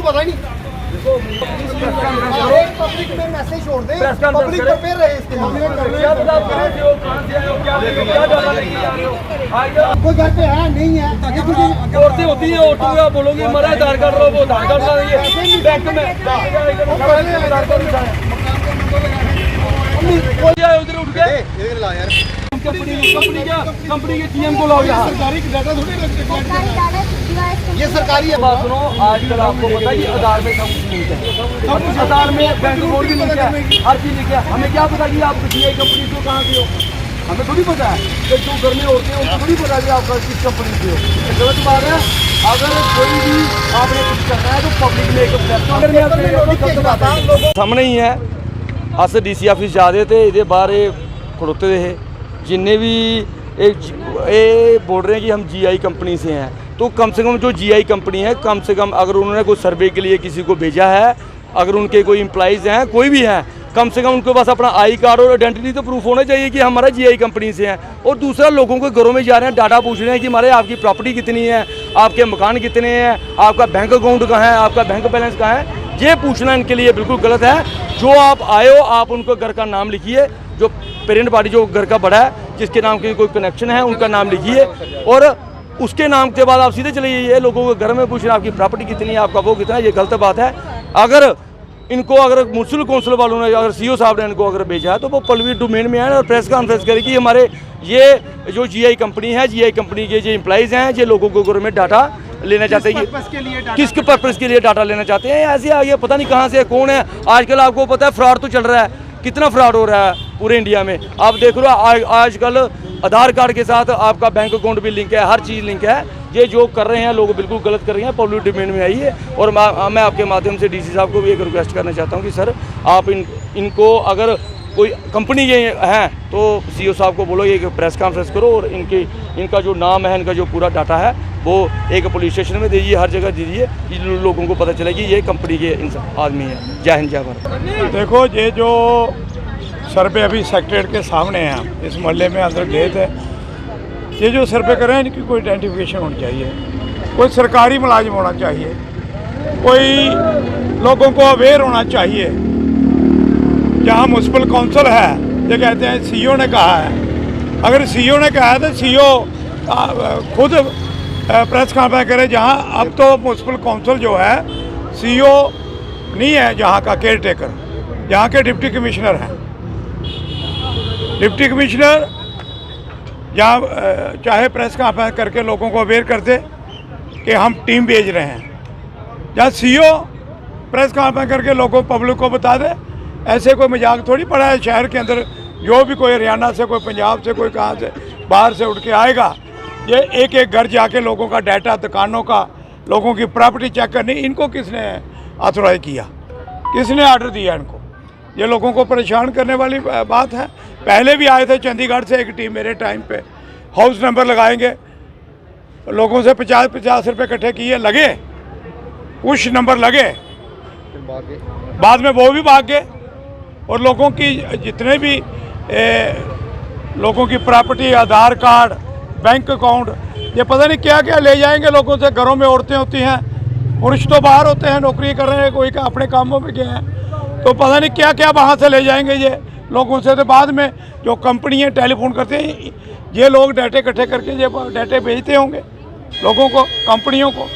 पता ही नहीं पब्लिक में मैसेज छोड़ दे, पब्लिक प्रिपेयर रहे इसके कोई घर पे है नहीं है, औरतें होती है, औरतों का बोलोगे हमारा आधार कार्ड लो, वो आधार कार्ड ला रही है बैंक में उधर उठ के कंपनी के जीएम को लाओ यहाँ। सरकारी डाटा थोड़ी ये सरकारी है। बात सुनो, आजकल आपको पता है कि आधार में सब कुछ लिंक है, सब कुछ आधार में बैंक अकाउंट भी लिंक है, हर चीज लिंक है। हमें क्या पता कि आप जीआई कंपनी से कहाँ से हो, हमें थोड़ी पता है। कि जो घर में होते हैं उनको थोड़ी पता कि आप किस कंपनी से हो। गलत बात है। अगर कोई भी आपने कुछ करना है तो पब्लिक में एक सामने ही है। अस DC ऑफिस जा रहे थे, ये बाहर खड़ोते थे, जिन्हें भी बोल रहे हैं कि हम GI कंपनी से हैं, तो कम से कम जो GI कंपनी है, कम से कम अगर उन्होंने कोई सर्वे के लिए किसी को भेजा है, अगर उनके कोई एम्प्लॉइज़ हैं, कोई भी हैं, कम से कम उनके पास अपना आई कार्ड और आइडेंटिटी तो प्रूफ होना चाहिए कि हमारा GI कंपनी से हैं। और दूसरा, लोगों के घरों में जा रहे हैं, डाटा पूछ रहे हैं कि हमारे आपकी प्रॉपर्टी कितनी है, आपके मकान कितने हैं, आपका बैंक अकाउंट कहाँ है, आपका बैंक बैलेंस कहाँ है। ये पूछना इनके लिए बिल्कुल गलत है। जो आप आए हो, आप उनको घर का नाम लिखिए, जो पेरेंट पार्टी जो घर का बड़ा है, जिसके नाम के कोई कनेक्शन है, उनका नाम लिखिए, और उसके नाम के बाद आप सीधे चले जाइए। लोगों को घर में पूछना आपकी प्रॉपर्टी कितनी है, आपका वो कितना है, ये गलत बात है। अगर इनको अगर म्यूनसिपल काउंसिल वालों ने, अगर CO साहब ने इनको अगर भेजा है, तो वो पब्लिक डोमेन में है और प्रेस कॉन्फ्रेंस करे कि हमारे ये जो GI कंपनी है, GI कंपनी के जो एम्प्लॉइज़ हैं, ये लोगों को घर में डाटा लेना चाहते हैं, किस पर्पज़ के लिए डाटा लेना चाहते हैं। ऐसे आगे पता नहीं कहाँ से कौन है। आजकल आपको पता है फ्रॉड तो चल रहा है, कितना फ्रॉड हो रहा है पूरे इंडिया में। आप देख लो, आजकल आधार कार्ड के साथ आपका बैंक अकाउंट भी लिंक है, हर चीज़ लिंक है। ये जो कर रहे हैं लोग बिल्कुल गलत कर रहे हैं, पब्लिक डोमेन में आई है। और मैं आपके माध्यम से DC साहब को भी एक रिक्वेस्ट करना चाहता हूँ कि सर, आप इनको अगर कोई कंपनी के हैं तो CO साहब को बोलो, एक प्रेस कॉन्फ्रेंस करो और इनका जो नाम है, इनका जो पूरा डाटा है, वो एक पुलिस स्टेशन में दीजिए, हर जगह दीजिए, लोगों को पता चले कि ये कंपनी के आदमी है। जय हिंद, जय भारत। देखो, ये जो सर्वे अभी सेक्रेटरीट के सामने हैं, इस मोहल्ले में अंदर गए थे, ये जो सर्वे कर रहे हैं, इनकी कोई आइडेंटिफिकेशन होनी चाहिए, कोई सरकारी मुलाजिम होना चाहिए, कोई लोगों को अवेयर होना चाहिए। जहाँ म्यूनसिपल काउंसिल है, ये कहते हैं CO ने कहा है। अगर CO ने कहा है तो CO खुद प्रेस कॉन्फ्रेंस करे। जहाँ अब तो म्यूनसिपल काउंसिल जो है, CO नहीं है जहाँ का केयर टेकर, जहाँ के डिप्टी कमिश्नर हैं। डिप्टी कमिश्नर जहाँ चाहे प्रेस कॉन्फ्रेंस करके लोगों को अवेयर करते कि हम टीम भेज रहे हैं, जहाँ CO प्रेस कॉन्फ्रेंस करके लोगों पब्लिक को बता दे। ऐसे कोई मजाक थोड़ी पड़ा है शहर के अंदर। जो भी कोई हरियाणा से, कोई पंजाब से, कोई कहाँ से बाहर से उठ के आएगा, ये एक एक घर जाके लोगों का डाटा, दुकानों का, लोगों की प्रॉपर्टी चेक करनी, इनको किसने ऑथोराइज किया, किसने ऑर्डर दिया इनको? ये लोगों को परेशान करने वाली बात है। पहले भी आए थे चंडीगढ़ से एक टीम मेरे टाइम पे, हाउस नंबर लगाएंगे, लोगों से 50-50 रुपये इकट्ठे किए, लगे कुछ नंबर लगे, बाद में वो भी भाग गए। और लोगों की जितने भी लोगों की प्रॉपर्टी, आधार कार्ड, बैंक अकाउंट, ये पता नहीं क्या क्या ले जाएंगे लोगों से। घरों में औरतें होती हैं, पुरुष तो बाहर होते हैं, नौकरी कर रहे हैं, कोई अपने कामों में गए हैं, तो पता नहीं क्या क्या वहाँ से ले जाएंगे ये लोगों से। तो बाद में जो कंपनियाँ टेलीफोन करते हैं, ये लोग डाटे इकट्ठे करके ये डाटे भेजते होंगे लोगों को, कंपनियों को।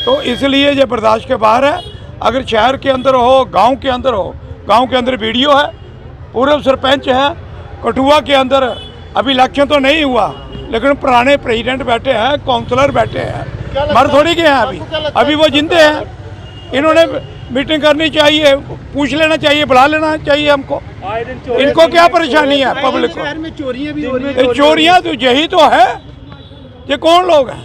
तो इसलिए ये बर्दाश्त के बाहर है। अगर शहर के अंदर हो, गांव के अंदर हो, गांव के अंदर वीडियो है, पूर्व सरपंच है, कठुआ के अंदर अभी इलेक्शन तो नहीं हुआ, लेकिन पुराने प्रेसिडेंट बैठे हैं, काउंसलर बैठे हैं, मर थोड़ी गए हैं अभी वो जिंदे हैं। इन्होंने मीटिंग करनी चाहिए, पूछ लेना चाहिए, बुला लेना चाहिए हमको। इनको क्या परेशानी है पब्लिक को? चोरियाँ तो यही तो है, ये कौन लोग हैं?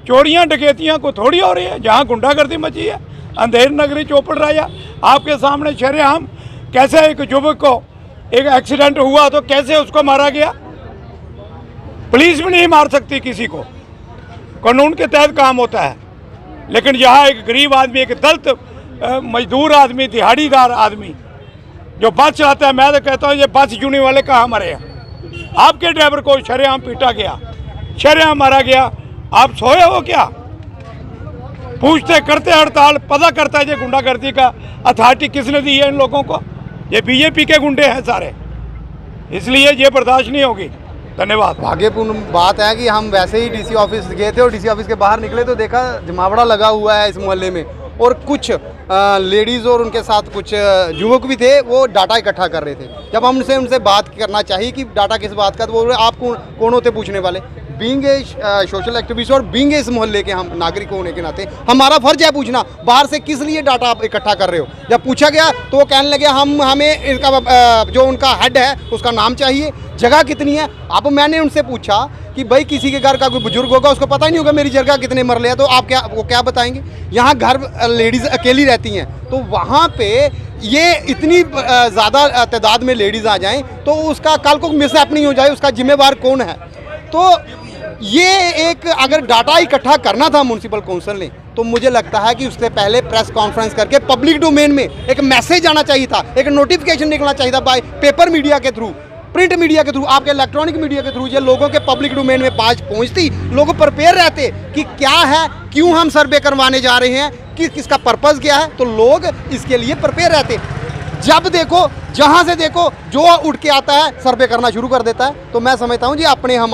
चोरियाँ डकैतियाँ को थोड़ी हो रही है। जहाँ गुंडागर्दी मची है, अंधेर नगरी चौपड़ राजा आपके सामने शरेआम, कैसे एक युवक को एक एक्सीडेंट हुआ तो कैसे उसको मारा गया। पुलिस भी नहीं मार सकती किसी को, कानून के तहत काम होता है। लेकिन यहाँ एक गरीब आदमी, एक दलित मजदूर आदमी, दिहाड़ीदार आदमी जो बस चलाता है, मैं तो कहता हूँ ये बस यूनी वाले कहाँ मरे हैं। आपके ड्राइवर को शरेआम पीटा गया, शरेआम मारा गया, आप सोए हो क्या? पूछते करते हड़ताल, पता करता है ये गुंडागर्दी का अथॉरिटी किसने दी है इन लोगों को? ये बीजेपी के गुंडे हैं सारे, इसलिए ये बर्दाश्त नहीं होगी। धन्यवाद। भाग्यपूर्ण बात है कि हम वैसे ही डीसी ऑफिस गए थे और डीसी ऑफिस के बाहर निकले तो देखा जमावड़ा लगा हुआ है इस मोहल्ले में, और कुछ लेडीज़ और उनके साथ कुछ युवक भी थे, वो डाटा इकट्ठा कर रहे थे। जब हम उनसे बात करना चाहिए कि डाटा किस बात का, तो वो आप कौन होते पूछने वाले। बीइंग ए सोशल एक्टिविस्ट और बीइंग इस मोहल्ले के हम नागरिक होने के नाते हमारा फर्ज है पूछना, बाहर से किस लिए डाटा आप इकट्ठा कर रहे हो। जब पूछा गया तो वो कहने लगे हमें इनका जो उनका हेड है उसका नाम चाहिए, जगह कितनी है। अब मैंने उनसे पूछा कि भाई किसी के घर का कोई बुजुर्ग होगा, उसको पता ही नहीं होगा मेरी जगह कितने मरले हैं, तो आप क्या बताएंगे। यहाँ घर लेडीज़ अकेली रहती हैं, तो वहाँ पे ये इतनी ज़्यादा तादाद में लेडीज़ आ जाएं तो उसका कल को मिसहैप नहीं हो जाए, उसका जिम्मेवार कौन है। तो ये एक अगर डाटा इकट्ठा करना था म्यूनसिपल काउंसिल ने, तो मुझे लगता है कि उससे पहले प्रेस कॉन्फ्रेंस करके पब्लिक डोमेन में एक मैसेज आना चाहिए था, एक नोटिफिकेशन निकलना चाहिए था बाय पेपर मीडिया के थ्रू, प्रिंट मीडिया के थ्रू, आपके इलेक्ट्रॉनिक मीडिया के थ्रू, ये लोगों के पब्लिक डोमेन में पहुंचती, लोग प्रिपेयर रहते कि क्या है, क्यों हम सर्वे करवाने जा रहे हैं, किसका पर्पज़ क्या है, तो लोग इसके लिए प्रिपेयर रहते। जब देखो, जहां से देखो, जो उठ के आता है सर्वे करना शुरू कर देता है। तो मैं समझता हूं जी अपने हम